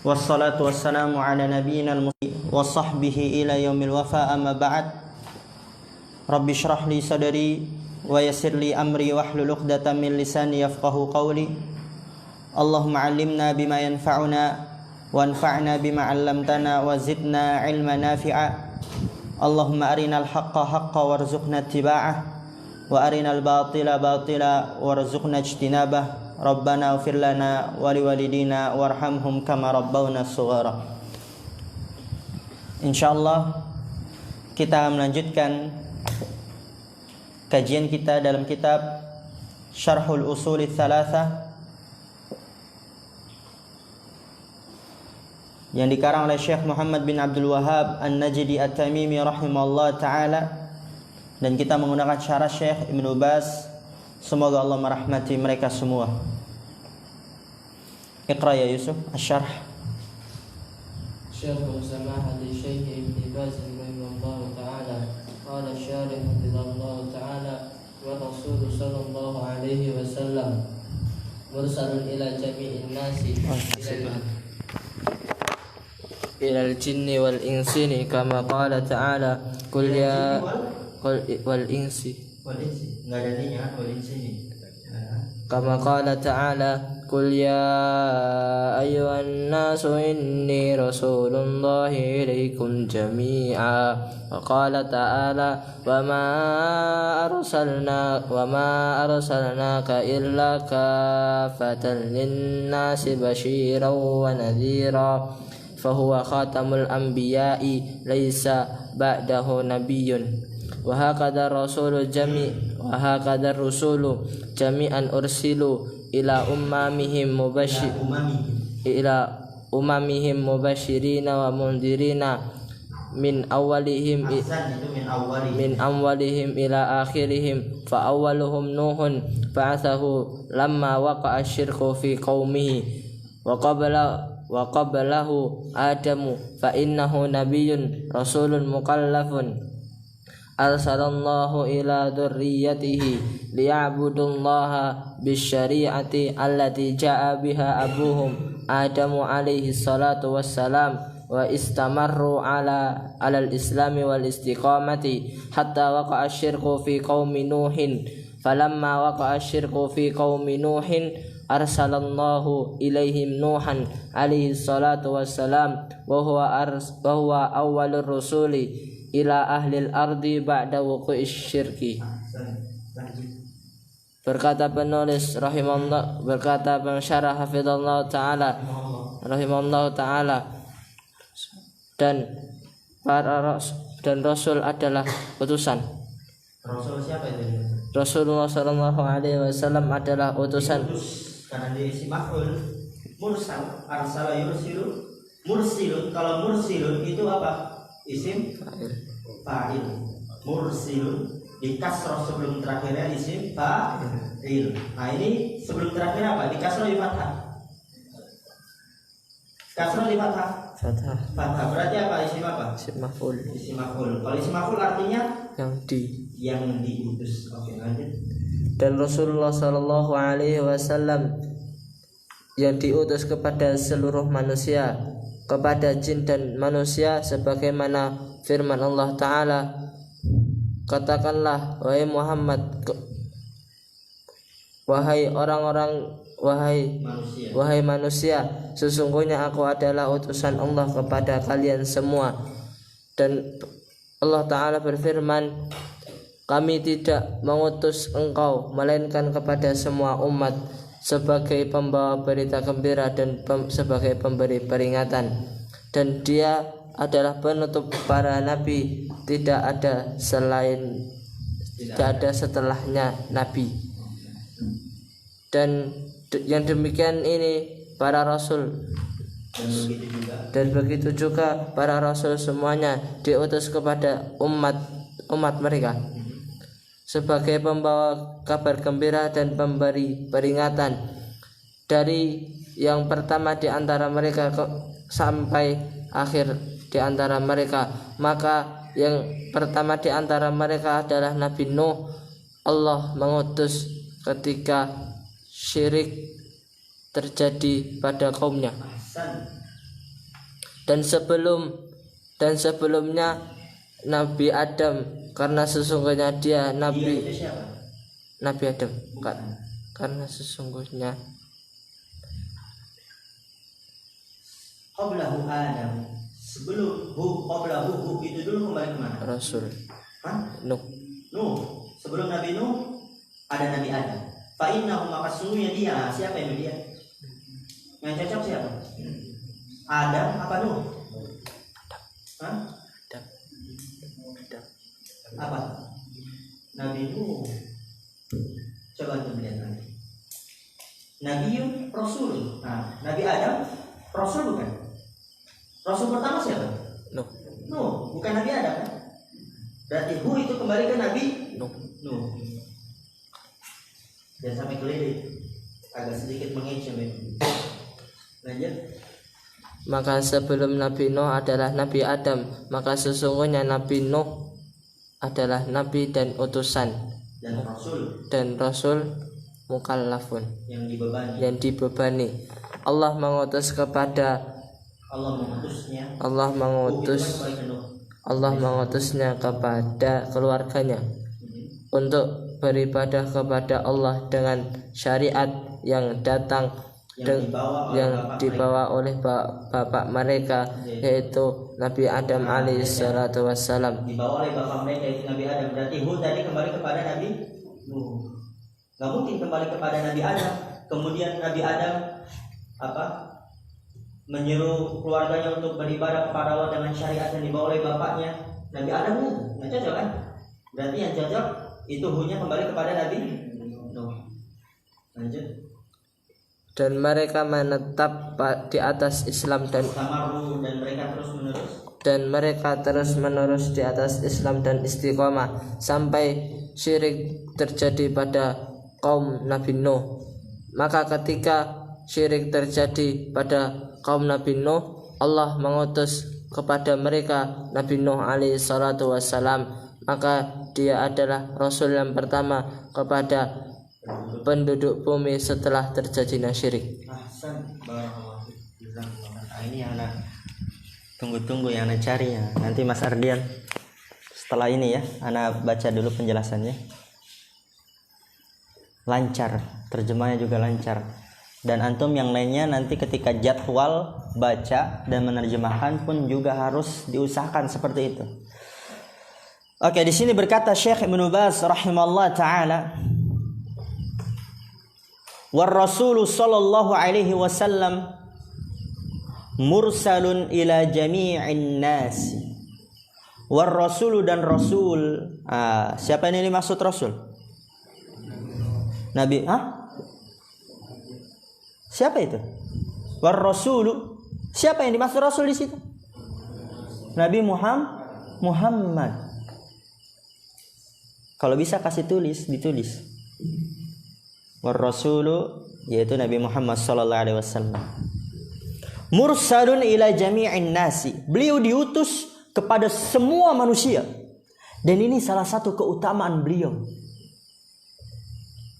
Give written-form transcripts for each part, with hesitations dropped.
Wassalatu wassalamu ala nabiyyina al-mustafa wa sahbihi ila yaumil wafa, amma ba'd. Rabbi shrah li sadri wa yassir li amri wahlul 'uqdatam min lisani yafqahu qawli. Allahumma 'allimna bima yanfa'una wanfa'na bima 'allamtana wa zidna 'ilman nafi'a. Allahumma arinal haqqa haqqan warzuqna ittiba'ah wa arinal batila batila warzuqna ijtinabah. Rabbana ighfir lana wa liwalidina warhamhum kama rabbawna shighara. Insyaallah kita melanjutkan kajian kita dalam kitab Syarhul Ushul Tsalatsah yang dikarang oleh Syekh Muhammad bin Abdul Wahhab An-Najdi At-Tamimi rahimahullah taala, dan kita menggunakan syarah Syekh Ibnu Baz. Semoga Allah merahmati mereka semua. Iqra ya Yusuf asy-syarh. Syarh samahati Syekh Ibnu Baz rahimahullah taala. Qala syarih hafizallahu taala wa Rasul sallallahu alaihi wasallam mursalun ila jami'in nasi ila al-jinni wal insi kama qala ta'ala qul ya wal insi Enggak ada ninya wal insi. Kama qala ta'ala qul ya ayyuhan nasu inni rasulullahi ilaikum jami'a. Wa qala ta'ala wa ma arsalnaka illa kafatan lin-nasi basyiran wa nadhira. Fahuwa khatamul anbiya'i laisa ba'dahu nabiyyun. Wa hakadha rasulu jami'an ursilu ila umamihim mubashirina wa mundhirina min awwalihim ila akhirihim. Fa awwaluhum nuhun ba'athahu lamma waqa'a asyirku fi qaumihi wa qablahu adamu fa innahu nabiyyun rasulun mukallafun arsalallahu ila dzurriyyatihi liya'budullaha bisyari'ati allati ja'a biha abuhum Adamu alaihi salatu wassalam wa istamarru ala al-islami wal istiqamati hatta waqa'a asyirku fi qaumi nuhin. Falamma waqa'a asyirku fi qaumi nuhin arsalallahu ilaihim nuhan alaihi salatu wassalam wa huwa awwalur rusuli ila ahlil ardi ba'da wuqu'ish syirki. Berkata penulis rahimahullah, berkata pensyarah hafizallahu taala rahimahullah taala, dan rasul adalah utusan. Rasul siapa itu? Rasulullah sallallahu alaihi wasallam adalah utusan. Karena dia isi maf'ul mursal, arsala yursilu mursilun. Kalau mursilun itu apa? Isim fa'il. Mursilun di kasroh sebelum terakhirnya isim fa'il. Nah ini sebelum terakhir apa? Di kasroh di fathah. Kasroh di fathah. Fathah berarti apa? Isim apa? Isim maf'ul. Isim maf'ul. Kalau isim maf'ul artinya yang diutus. Oke, lanjut. Dan Rasulullah sallallahu alaihi wasallam yang diutus kepada seluruh manusia, kepada jin dan manusia, sebagaimana firman Allah Ta'ala, katakanlah wahai Muhammad, wahai manusia, sesungguhnya aku adalah utusan Allah kepada kalian semua. Dan Allah Ta'ala berfirman, kami tidak mengutus engkau melainkan kepada semua umat sebagai pembawa berita gembira dan sebagai pemberi peringatan, dan dia adalah penutup para nabi, tidak ada setelahnya nabi. Dan yang demikian ini para rasul, dan begitu juga para rasul semuanya diutus kepada umat mereka sebagai pembawa kabar gembira dan pemberi peringatan, dari yang pertama di antara mereka sampai akhir di antara mereka. Maka yang pertama di antara mereka adalah Nabi Nuh. Allah mengutus ketika syirik terjadi pada kaumnya. dan sebelumnya Nabi Adam, karena sesungguhnya dia Dia Nabi itu siapa? Nabi Adam. Bukan. Karena sesungguhnya Qablahu Adam. Sebelum qablahu itu dulu kembali kemana? Rasul Hah? Nuh. Nuh. Sebelum Nabi Nuh ada Nabi Adam. Fa innahu, maka sesungguhnya dia, siapa yang dia? Yang cocok siapa? Adam apa Nuh? Hah? Apa? Nabi Nuh. Coba kita lihat nanti. Nabiun Rasul. Nah, Nabi Adam Rasul bukan? Rasul pertama siapa? Nuh. Nuh, bukan Nabi Adam kan? Berarti Hu itu kembali ke Nabi Nuh. Nuh. Dan sampai keliling, agak sedikit mengejem ya. Lanjut. Maka sebelum Nabi Nuh adalah Nabi Adam, maka sesungguhnya Nabi Nuh adalah nabi dan utusan dan Rasul mukallafun yang dibebani. Allah mengutus mengutusnya kepada keluarganya untuk beribadah kepada Allah dengan syariat yang datang yang dibawa oleh bapak mereka, yaitu Nabi Adam alaihi salatu wassalam. Dibawa oleh bapak mereka yaitu Nabi Adam. Berarti Hud tadi kembali kepada Nabi Nuh. Gak mungkin kembali kepada Nabi Adam. Kemudian Nabi Adam menyeru keluarganya untuk beribadah kepada Allah dengan syariat yang dibawa oleh bapaknya Nabi Adam. Nggak cocok kan? Berarti yang cocok itu Hudnya kembali kepada Nabi Nuh. Lanjut. Dan mereka menetap di atas Islam dan mereka terus menerus di atas Islam dan istiqomah sampai syirik terjadi pada kaum Nabi Nuh. Maka ketika syirik terjadi pada kaum Nabi Nuh, Allah mengutus kepada mereka Nabi Nuh alaihi salatu wassalam. Maka dia adalah Rasul yang pertama kepada penduduk bumi setelah terjadinya syirik. Ini yang anak tunggu-tunggu, yang anak cari ya. Nanti Mas Ardian setelah ini ya, anak baca dulu penjelasannya. Lancar, terjemahnya juga lancar. Dan antum yang lainnya nanti ketika jadwal baca dan menerjemahkan pun juga harus diusahakan seperti itu. Oke, di sini berkata Syekh Ibnu Baz rahimallahu taala, war Rasul sallallahu alaihi wasallam mursalun ila jami'in nas. War Rasul, dan Rasul. Siapa ini maksud Rasul? Nabi, siapa itu? War Rasul. Siapa yang dimaksud Rasul di situ? Nabi Muhammad. Kalau bisa kasih ditulis. War Rasulu, yaitu Nabi Muhammad sallallahu alaihi wasallam. Mursalun ila jami'in nasi. Beliau diutus kepada semua manusia. Dan ini salah satu keutamaan beliau.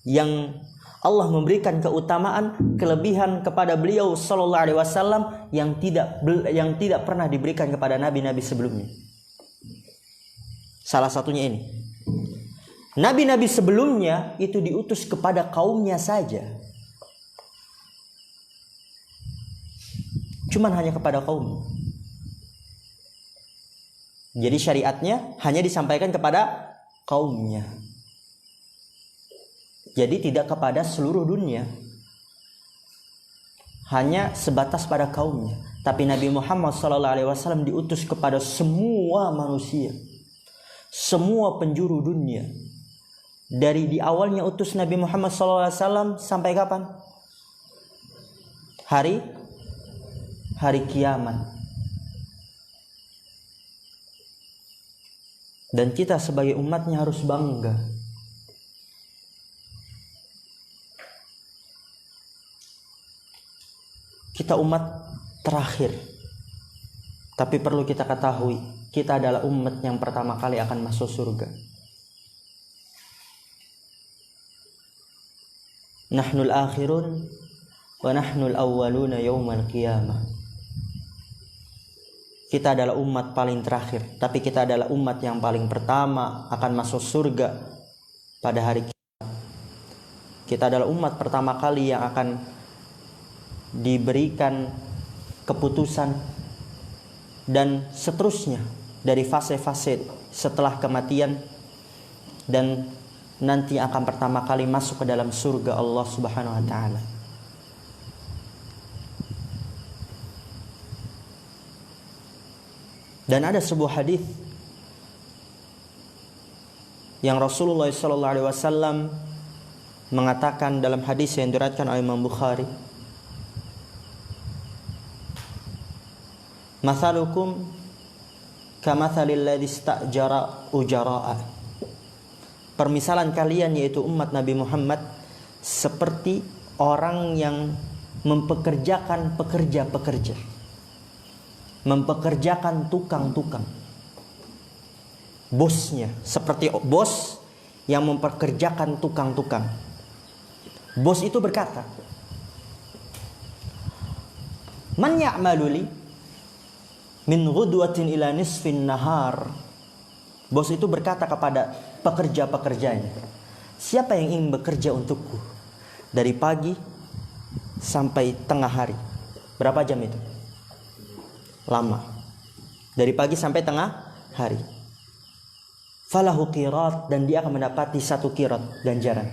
Yang Allah memberikan keutamaan, kelebihan kepada beliau sallallahu alaihi wasallam yang tidak pernah diberikan kepada nabi-nabi sebelumnya. Salah satunya ini. Nabi-nabi sebelumnya itu diutus kepada kaumnya saja. Cuman hanya kepada kaum. Jadi syariatnya hanya disampaikan kepada kaumnya. Jadi tidak kepada seluruh dunia. Hanya sebatas pada kaumnya. Tapi Nabi Muhammad SAW diutus kepada semua manusia. Semua penjuru dunia. Dari di awalnya utus Nabi Muhammad SAW sampai kapan? Hari kiamat. Dan kita sebagai umatnya harus bangga. Kita umat terakhir. Tapi perlu kita ketahui, kita adalah umat yang pertama kali akan masuk surga. Nahnul akhirun wa nahnul awwaluna yaumal qiyamah. kita adalah umat paling terakhir, tapi kita adalah umat yang paling pertama akan masuk surga pada hari kiamat. Kita adalah umat pertama kali yang akan diberikan keputusan dan seterusnya dari fase-fase setelah kematian, dan nanti akan pertama kali masuk ke dalam surga Allah Subhanahu wa taala. Dan ada sebuah hadis yang Rasulullah SAW mengatakan dalam hadis yang diriwayatkan oleh Imam Bukhari, "Mathalukum kamathalil ladzi istajara ujara'a." Permisalan kalian, yaitu umat Nabi Muhammad, seperti orang yang mempekerjakan pekerja-pekerja, mempekerjakan tukang-tukang. Bosnya seperti bos yang mempekerjakan tukang-tukang. Bos itu berkata, "Man ya'malu li min ghudwatin ila nisfin nahar." Bos itu berkata kepada pekerja-pekerjanya, "Siapa yang ingin bekerja untukku dari pagi sampai tengah hari?" Berapa jam itu? Lama. Dari pagi sampai tengah hari. Falahu qirat, dan dia akan mendapati 1 qirat ganjaran.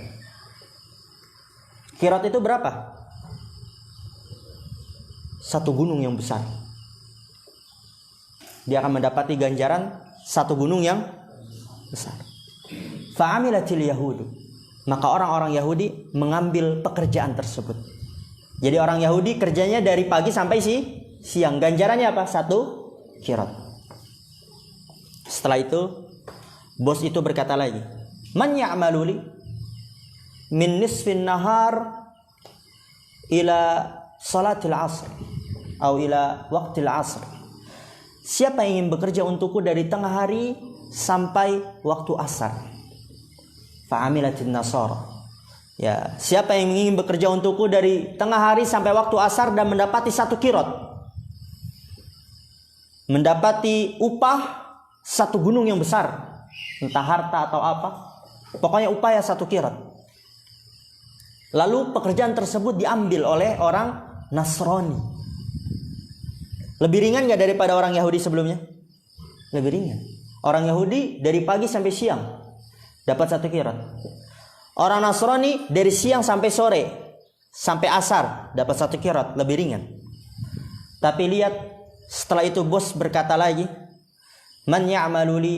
Qirat itu berapa? 1 gunung yang besar. Dia akan mendapati ganjaran 1 gunung yang besar. Fa'amilatil yahudu, maka orang-orang Yahudi mengambil pekerjaan tersebut. Jadi orang Yahudi kerjanya dari pagi sampai siang. Ganjarannya apa? 1 qirat. Setelah itu bos itu berkata lagi, "Man ya'malu li min nisfin nahar ila salatil asr atau ila waqtil asr." Siapa yang ingin bekerja untukku dari tengah hari sampai waktu asar? Fa'amilatin nasara. Ya, siapa yang ingin bekerja untukku dari tengah hari sampai waktu asar dan mendapati 1 qirat, mendapati upah 1 gunung yang besar, entah harta atau apa, pokoknya upaya 1 qirat. Lalu pekerjaan tersebut diambil oleh orang Nasrani. Lebih ringan gak daripada orang Yahudi sebelumnya? Lebih ringan. Orang Yahudi dari pagi sampai siang dapat 1 qirat. Orang Nasrani dari siang sampai sore, sampai asar dapat 1 qirat, lebih ringan. Tapi lihat, setelah itu bos berkata lagi, "Man ya'malu li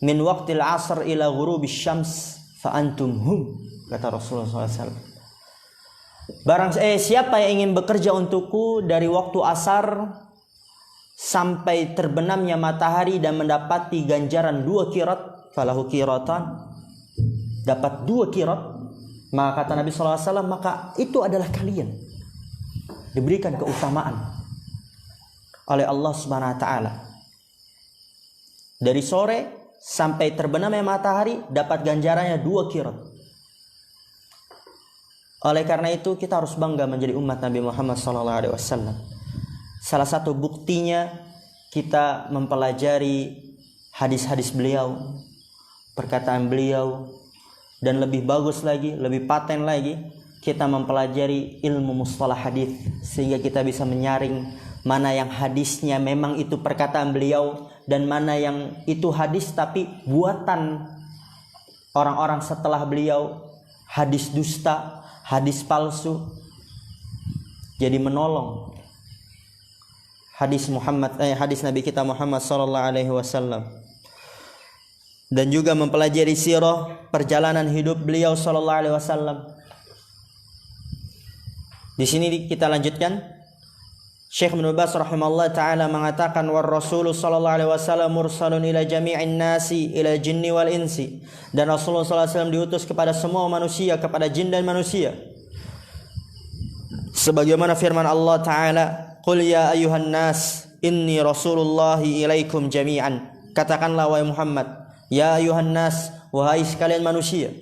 min waqtil asr ila ghurubis syams fa antum hum," kata Rasulullah SAW. Siapa yang ingin bekerja untukku dari waktu asar sampai terbenamnya matahari dan mendapati ganjaran 2 qirat, falahu qiratan, dapat 2 qirat, maka kata Nabi SAW, maka itu adalah kalian, diberikan keutamaan oleh Allah Subhanahu wa taala. Dari sore sampai terbenamnya matahari dapat ganjarannya 2 qirat. Oleh karena itu kita harus bangga menjadi umat Nabi Muhammad SAW. Salah satu buktinya kita mempelajari hadis-hadis beliau, perkataan beliau, dan lebih bagus lagi, lebih paten lagi, kita mempelajari ilmu mustalah hadis sehingga kita bisa menyaring mana yang hadisnya memang itu perkataan beliau dan mana yang itu hadis tapi buatan orang-orang setelah beliau, hadis dusta, hadis palsu. Jadi menolong hadis Nabi kita Muhammad sallallahu alaihi wasallam. Dan juga mempelajari sirah, perjalanan hidup beliau sallallahu alaihi wasallam. Di sini kita lanjutkan. Syekh Ibnu Baz rahimahullah taala mengatakan, war Rasul sallallahu alaihi wasallam mursalun ila jami'in nasi ila jinni wal insi. Dan Rasulullah sallallahu alaihi wasallam diutus kepada semua manusia, kepada jin dan manusia. Sebagaimana firman Allah taala, qul ya ayyuhan nas inni rasulullahi ilaikum jami'an. Katakanlah wahai Muhammad, ya ayyuhan nas, wahai sekalian manusia,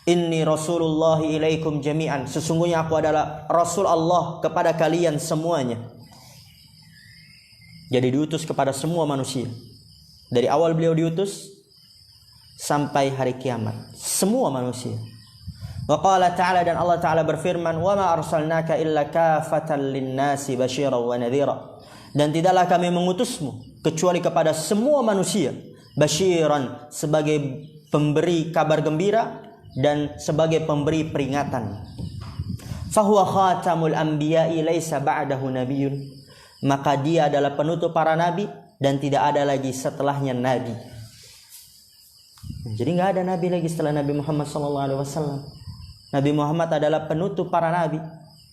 inni rasulullahi ilaikum jami'an, sesungguhnya aku adalah rasul Allah kepada kalian semuanya. Jadi diutus kepada semua manusia. Dari awal beliau diutus sampai hari kiamat, semua manusia. Wa qala ta'ala, dan Allah Ta'ala berfirman, "Wa ma arsalnaka illa kafatan lin-nasi basyiran wa nadhira." Dan tidaklah kami mengutusmu kecuali kepada semua manusia, basyiran sebagai pemberi kabar gembira dan sebagai pemberi peringatan. Fahuwa khatamul anbiya'i laisa ba'dahu nabiyyun. Maka dia adalah penutup para nabi dan tidak ada lagi setelahnya nabi. Jadi nggak ada nabi lagi setelah Nabi Muhammad SAW. Nabi Muhammad adalah penutup para nabi.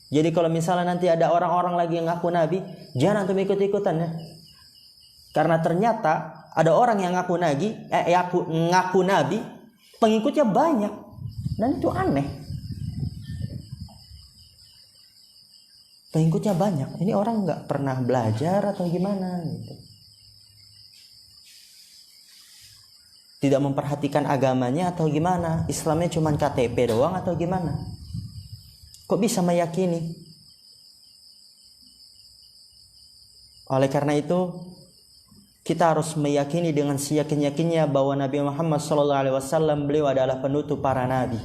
Jadi kalau misalnya nanti ada orang-orang lagi yang ngaku nabi, jangan antum ikut-ikutan ya. Karena ternyata ada orang yang ngaku nabi, pengikutnya banyak, dan itu aneh. Pengikutnya banyak, ini orang nggak pernah belajar atau gimana gitu. Tidak memperhatikan agamanya atau gimana? Islamnya cuma KTP doang atau gimana? Kok bisa meyakini? Oleh karena itu, kita harus meyakini dengan seyakin-yakinnya bahwa Nabi Muhammad SAW beliau adalah penutup para nabi.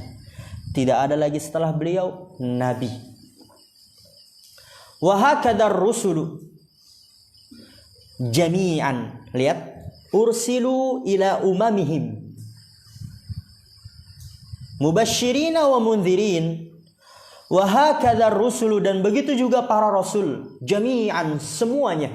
Tidak ada lagi setelah beliau nabi. Wa hakadar rusulu jami'an. Lihat, ursilu ila umamihim mubasyirina wa mundhirin. Wa hakadar rusulu, dan begitu juga para rasul jami'an, semuanya.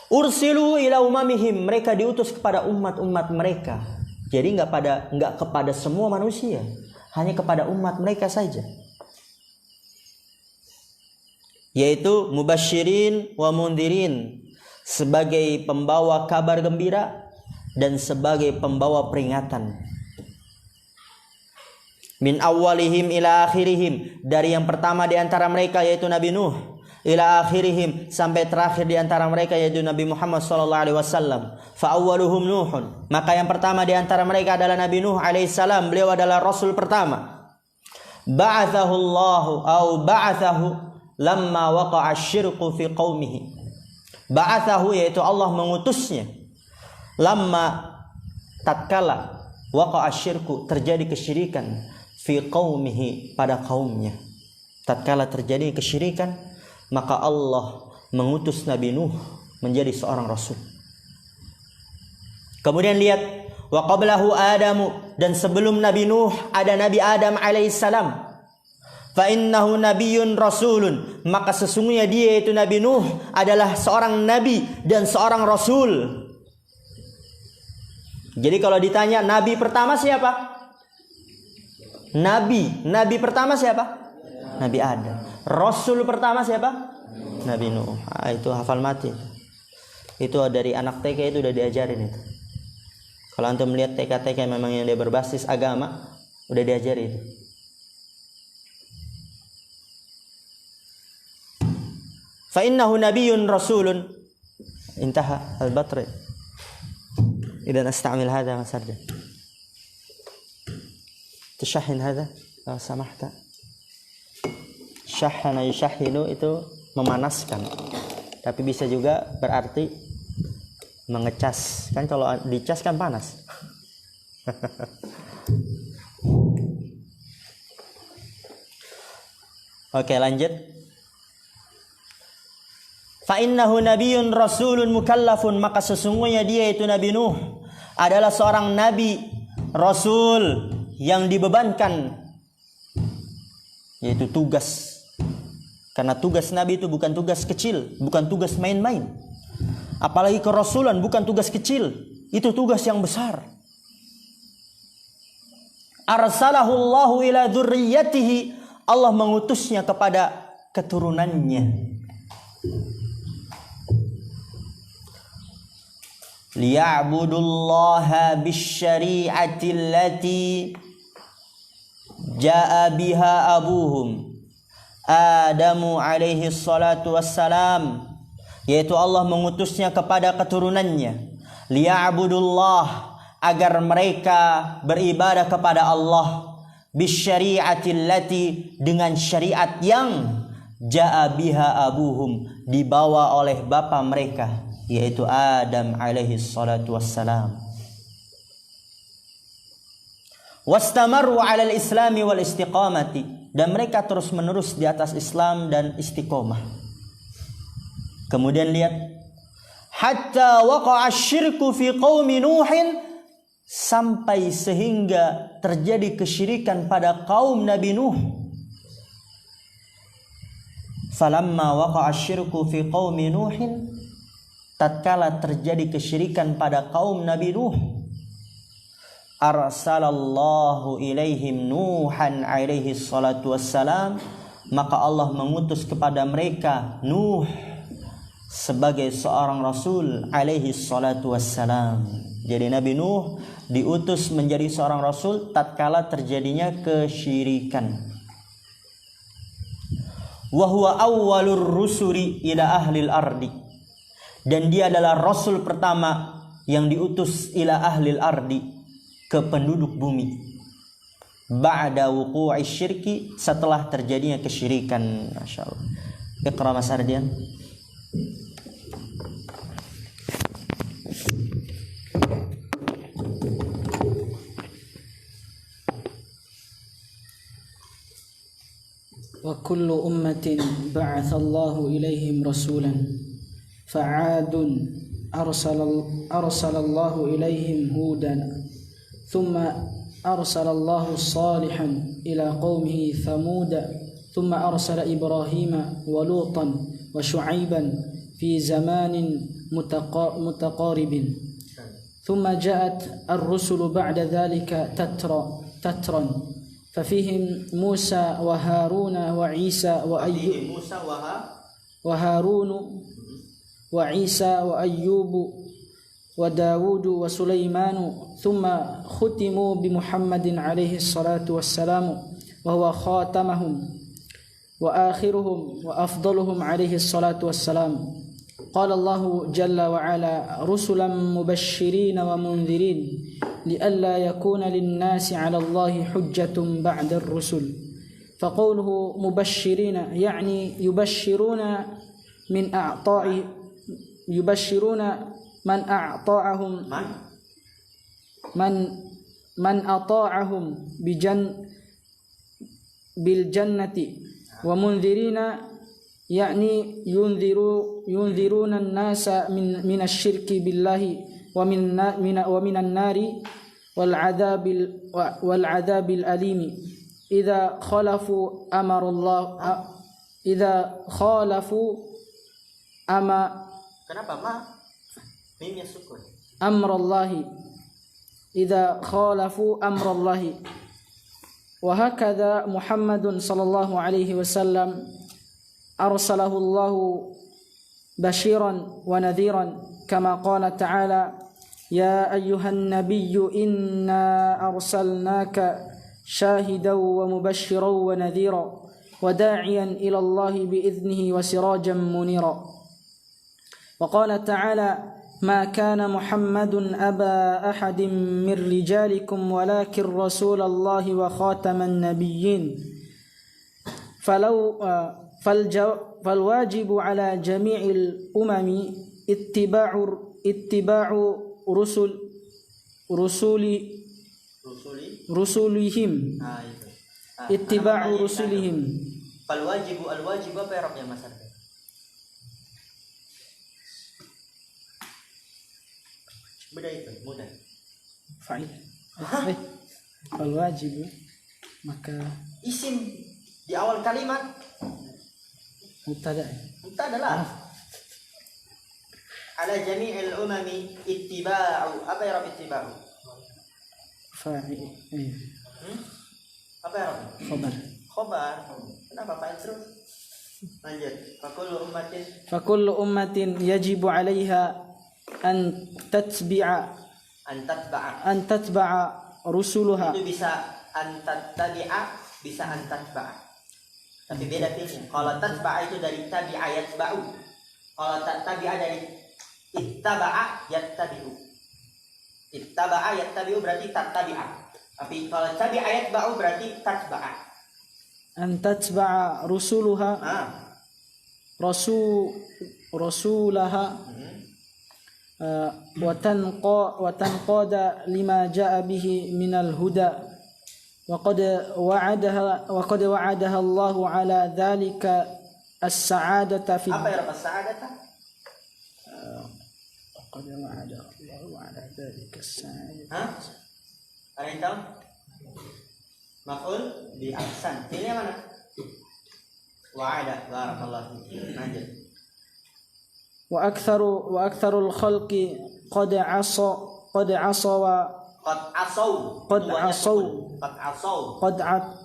Ursilu ila umamihim, mereka diutus kepada umat-umat mereka. Jadi enggak kepada semua manusia, hanya kepada umat mereka saja. Yaitu mubasyirin wa mundhirin, sebagai pembawa kabar gembira dan sebagai pembawa peringatan. Min awalihim ila akhirihim, dari yang pertama di antara mereka yaitu Nabi Nuh, ila akhirihim, sampai terakhir di antara mereka yaitu Nabi Muhammad SAW. Fa awwaluhum Nuhun, maka yang pertama di antara mereka adalah Nabi Nuh alaihissalam. Beliau adalah rasul pertama. Ba'athahu lamma waqa'a asyirku fi qaumihi. Ba'athahu, yaitu Allah mengutusnya. Lamma, tatkala waqa'a asyirku, terjadi kesyirikan, fi qaumihi, pada kaumnya. Tatkala terjadi kesyirikan, maka Allah mengutus Nabi Nuh menjadi seorang rasul. Kemudian lihat, wa qablahu Adamu, dan sebelum Nabi Nuh ada Nabi Adam alaihissalam. Fa innahu nabiyyun rasulun, maka sesungguhnya dia itu Nabi Nuh adalah seorang nabi dan seorang rasul. Jadi kalau ditanya nabi pertama siapa? Nabi pertama siapa? Nabi Adam. Rasul pertama siapa? Nabi Nuh. Itu hafal mati. Itu dari anak TK itu udah diajarin itu. Kalau antum melihat TK-TK memang yang dia berbasis agama, udah diajari itu. Fa innahu nabiyyun rasulun. Intaha al-batri. Idan asta'mil hadha masarja. Tashahhin hadha kalau samahta. Syahana yushahhinu itu memanaskan. Tapi bisa juga berarti mengecas. Kan kalau dicas kan panas. Oke, lanjut. Fa innahu nabiyyun rasulun mukallafun, maka sesungguhnya dia itu Nabi Nuh adalah seorang nabi rasul yang dibebankan, yaitu tugas. Karena tugas nabi itu bukan tugas kecil, bukan tugas main-main. Apalagi kerasulan bukan tugas kecil, itu tugas yang besar. Arsalahu Allahu ila dzurriyyatihi, Allah mengutusnya kepada keturunannya. Liya'budullaha bisyari'ati allati ja'a biha abuhum Adamu alaihi salatu wassalam, yaitu Allah mengutusnya kepada keturunannya. Liya'budullah, agar mereka beribadah kepada Allah, bisyari'ati allati, dengan syariat yang ja'a biha abuhum, dibawa oleh bapa mereka yaitu Adam alaihi salatu wassalam. Wastamaru 'alal islami wal istiqamati, dan mereka terus menerus di atas Islam dan istiqomah. Kemudian lihat, hatta waqa'a syirku fi qaumi Nuhin, sampai sehingga terjadi kesyirikan pada kaum Nabi Nuh. Falamma waqa'a syirku fi qaumi Nuhin, tatkala terjadi kesyirikan pada kaum Nabi Nuh, arsalallahu ilaihim Nuhan alaihi salatu wassalam, maka Allah mengutus kepada mereka Nuh sebagai seorang rasul alaihi salatu wassalam. Jadi Nabi Nuh diutus menjadi seorang rasul tatkala terjadinya kesyirikan. Wa huwa awwalur rusuli ila ahlil ardi, dan dia adalah rasul pertama yang diutus ila ahlil ardi, ke penduduk bumi. Ba'da wuqu'i syirki, setelah terjadinya kesyirikan. Masyaallah. Iqra Mas Ardian. وكل أمة بعث الله إليهم رسولا فعاد أرسل الله إليهم هودا ثم أرسل الله صالحا إلى قومه ثمود ثم أرسل إبراهيم ولوطا وشعيبا في زمان متقارب ثم جاءت الرسل بعد ذلك تترا ففيهم موسى وهارون وعيسى وهارون وعيسى وأيوب وداود وسليمان ثم ختموا بمحمد عليه الصلاة والسلام وهو خاتمهم وآخرهم وأفضلهم عليه الصلاة والسلام. قال الله جل وعلا رسلا مبشرين ومنذرين لئلا يكون للناس على الله حجة بعد الرسل. فقوله مبشرين يعني يبشرون من أطاعهم من أطاعهم بالجنة ومنذرين يعني ينذرون الناس من الشرك بالله ومن النار والعذاب الأليم إذا خالفوا أمر الله أمر الله إذا خالفوا أمر الله. وهكذا محمد صلى الله عليه وسلم أرسله الله بشيرا ونذيرا كما قال تعالى يا أيها النبي إنا أرسلناك شاهدا ومبشرا ونذيرا وداعيا إلى الله بإذنه وسراجا منيرا. وقال تعالى ما كان محمد أبا أحد من رجالكم ولكن رسول الله وخاتم النبيين. فالواجب على جميع الأمم اتباع رسولهم اتباع رسولهم. الواجب apa Arabnya Mas Ardian? Beda itu, mudah. Fa'il. Al-wajib, maka isim di awal kalimat mubtada lah. Ala jami'il umami ittiba'u. Apa ya Rabb ittiba'u? fa'il. Apa ya Rabb? Khobar. Kenapa fa'il terus? Lanjut. Fakullu ummatin yajibu 'alaiha an tatba'a rusuluha. Itu bisa an tattabi'a, bisa an tatba'a. Tapi beda fiilnya. Kalau tatba'a itu dari tabi'a yatba'u. Kalau tabi'a dari ittaba'a yattabi'u. Ittaba'a yattabi'u berarti tattabi'a. Tapi kalau tabi'a yatba'u berarti tatba'a. An tatba'a rusuluha. رسولها وتنقاد لما جاء به من الهدى وقد وعدها الله على ذلك السعادة في Apa ya السعادة? وقد وعدها الله على ذلك السعادة. Ada yang tahu? Maf'ul bi ahsan. Pilih yang mana? Wa'ada. Barakallahu fiik. Lanjut. وأكثر الخلق قد عصوا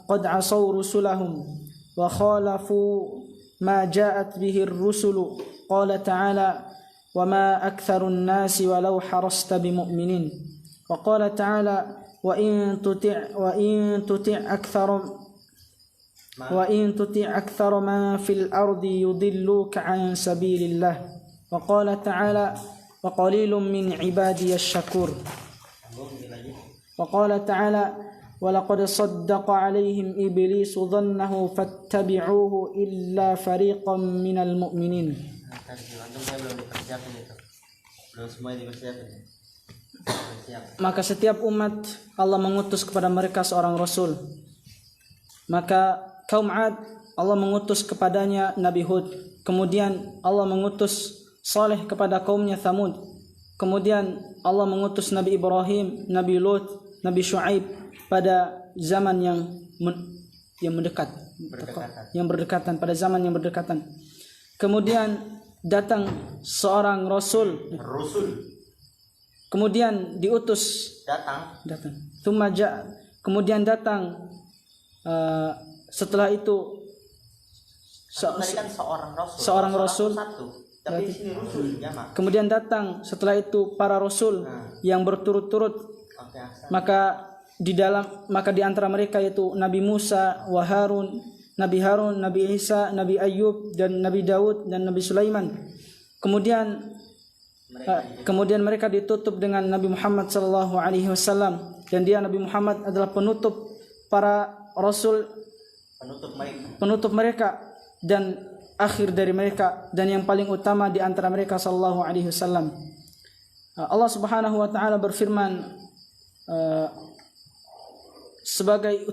Qad عصوا رسلهم وخالفوا ما جاءت به الرسل. قال تعالى وما أكثر الناس ولو حرصت بمؤمنين. وقال تعالى وإن تطع أكثر من في الأرض يضلوك عن سبيل الله. وقال تعالى وقليل من عبادي الشكور. وقال تعالى ولقد صدق عليهم إبليس ظنه فاتبعوه إلا فريقا من المؤمنين. Maka setiap umat Allah mengutus kepada mereka seorang rasul. Maka kaum 'Ad Allah mengutus kepadanya Nabi Hud. Kemudian Allah mengutus Saleh kepada kaumnya Thamud. Kemudian Allah mengutus Nabi Ibrahim, Nabi Lut, Nabi Syuaib pada zaman yang berdekatan, pada zaman yang berdekatan. Kemudian datang seorang rasul. Kemudian diutus datang. Kemudian datang setelah itu seorang rasul. Tapi di sini rusul jamak. Kemudian datang setelah itu para rasul yang berturut-turut. Maka di antara mereka yaitu Nabi Musa wa Harun, Nabi Isa, Nabi Ayub dan Nabi Daud dan Nabi Sulaiman. Kemudian mereka ditutup dengan Nabi Muhammad sallallahu alaihi wasallam, dan dia Nabi Muhammad adalah penutup para rasul, penutup mereka dan akhir dari mereka, dan yang paling utama di antara mereka sallallahu alaihi wasallam. Allah Subhanahu wa taala berfirman sebagai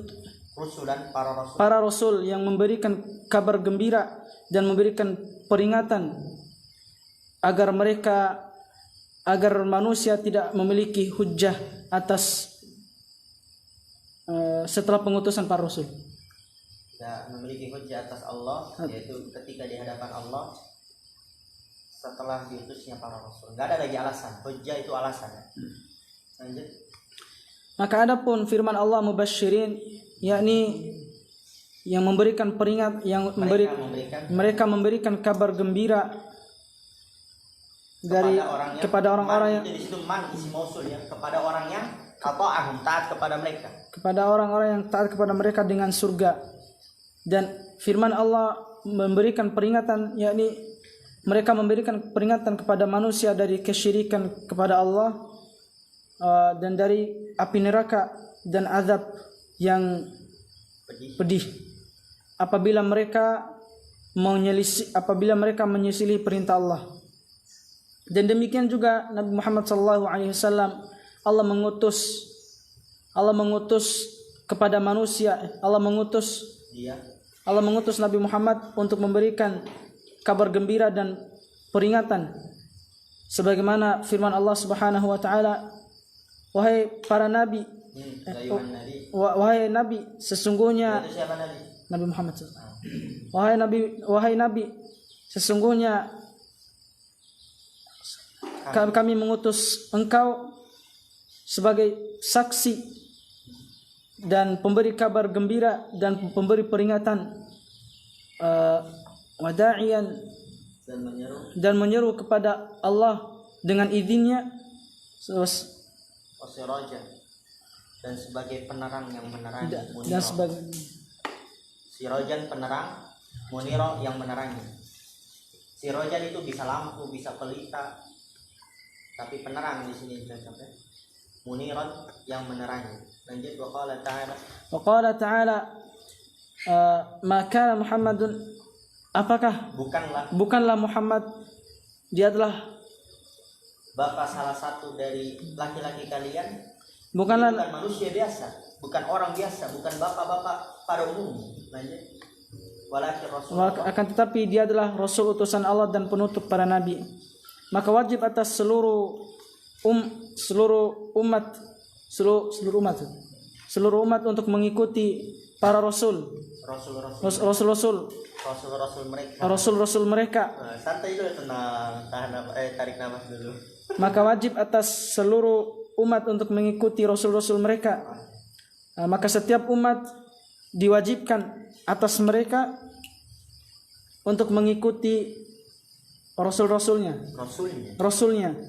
para rasul yang memberikan kabar gembira dan memberikan peringatan agar manusia tidak memiliki hujjah atas setelah pengutusan para rasul. Tidak memiliki hujjah atas Allah, yaitu ketika di hadapan Allah setelah diutusnya para rasul. Enggak ada lagi alasan. Hujjah itu alasan. Lanjut. Maka adapun firman Allah mubasysyirin, yakni yang memberikan mereka memberikan kabar gembira kepada orang-orang yang di situ man isi mausul ya, kepada orang yang taat kepada mereka. Kepada orang-orang yang taat kepada mereka dengan surga. Dan firman Allah memberikan peringatan, yakni mereka memberikan peringatan kepada manusia dari kesyirikan kepada Allah dan dari api neraka dan azab yang pedih apabila mereka menyelisihi perintah Allah. Dan demikian juga Nabi Muhammad sallallahu alaihi wasallam Allah mengutus kepada manusia, Allah mengutus Nabi Muhammad untuk memberikan kabar gembira dan peringatan sebagaimana firman Allah Subhanahu wa taala, wahai para nabi, wahai nabi, sesungguhnya Nabi Muhammad, wahai nabi, sesungguhnya kami mengutus engkau sebagai saksi dan pemberi kabar gembira dan pemberi peringatan, wada'iyan, dan menyeru kepada Allah dengan izinnya, dan sebagai penerang yang menerangi, dan sebagai sirajan penerang, muniro yang menerangi. Sirajan itu bisa lampu, bisa pelita, tapi penerang di sini contohnya muniran yang menerangi. Lanjut. Wa qala ta'ala ma kana Muhammadun apakah bukanlah Muhammad dia adalah bapak salah satu dari laki-laki kalian? Bukan manusia biasa, bukan orang biasa, bukan bapak-bapak pada umumnya. Walakin Rasul. Akan tetapi dia adalah Rasul utusan Allah dan penutup para nabi. Maka wajib atas seluruh umat untuk mengikuti para rasul mereka. Santai dulu, tenang, tarik nafas dulu. Maka wajib atas seluruh umat untuk mengikuti rasul-rasul mereka. Maka setiap umat diwajibkan atas mereka untuk mengikuti rasulnya. Nah,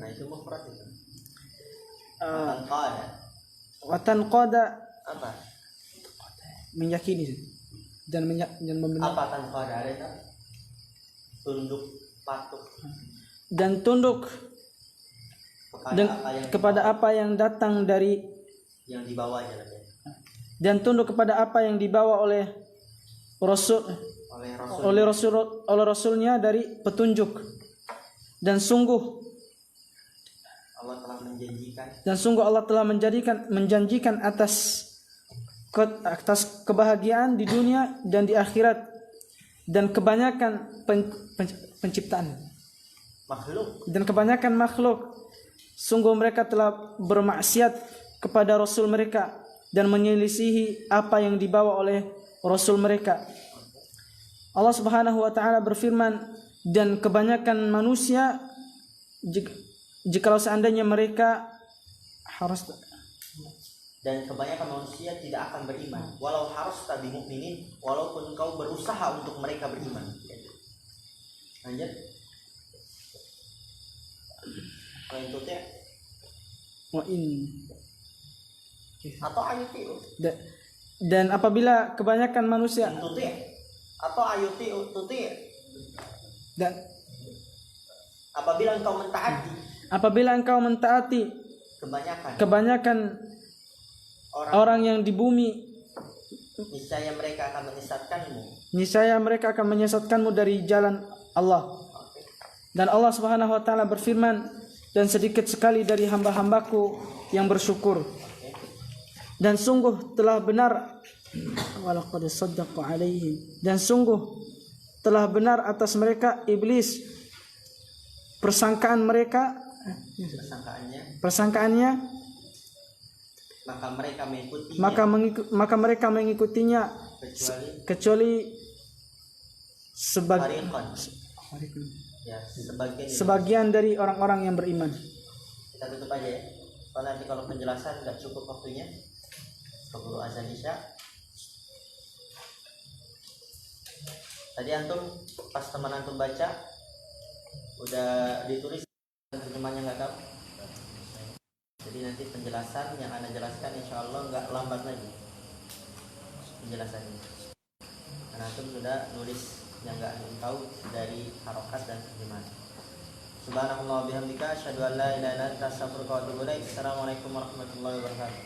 itu mufrad itu. Watan qada apa? Meyakini dan membenar. Apa tanqada ada tak? Tunduk, patuh. Dan tunduk kepada apa yang datang dari yang dibawanya. Dan tunduk kepada apa yang dibawa oleh rasulnya dari petunjuk. Dan sungguh Allah telah menjanjikan atas kebahagiaan di dunia dan di akhirat, dan kebanyakan penciptaan makhluk sungguh mereka telah bermaksiat kepada rasul mereka dan menyelisihi apa yang dibawa oleh rasul mereka. Allah Subhanahu wa taala berfirman, dan kebanyakan manusia jikalau seandainya mereka harus, dan kebanyakan manusia tidak akan beriman walau harus tabi mukminin, walaupun kau berusaha untuk mereka beriman. Lanjut. Atau ayuti. Dan apabila kebanyakan manusia atau ayuti tuti, dan apabila engkau mentaati kebanyakan orang yang di bumi, niscaya mereka akan menyesatkanmu dari jalan Allah. Dan Allah Subhanahu wa taala berfirman, dan sedikit sekali dari hamba-hambaku yang bersyukur. Dan sungguh telah benar walaqad saddaqu alaihim, dan sungguh telah benar atas mereka iblis persangkaannya, maka mereka mengikutinya kecuali sebagian dari orang-orang yang beriman. Kita tutup aja ya, soalnya nanti kalau penjelasan nggak cukup waktunya, keburu azan isya. Tadi antum pas teman antum baca udah ditulis, terjemahnya nggak tahu. Jadi nanti penjelasan yang Anda jelaskan insya Allah nggak lambat lagi penjelasannya, karena antum sudah nulis yang nggak antum tahu dari harokat dan terjemahan. Subhanallah bihamdika asyhadu an la ilaha illa anta astaghfiruka wa atubu ilaik. Assalamualaikum warahmatullahi wabarakatuh.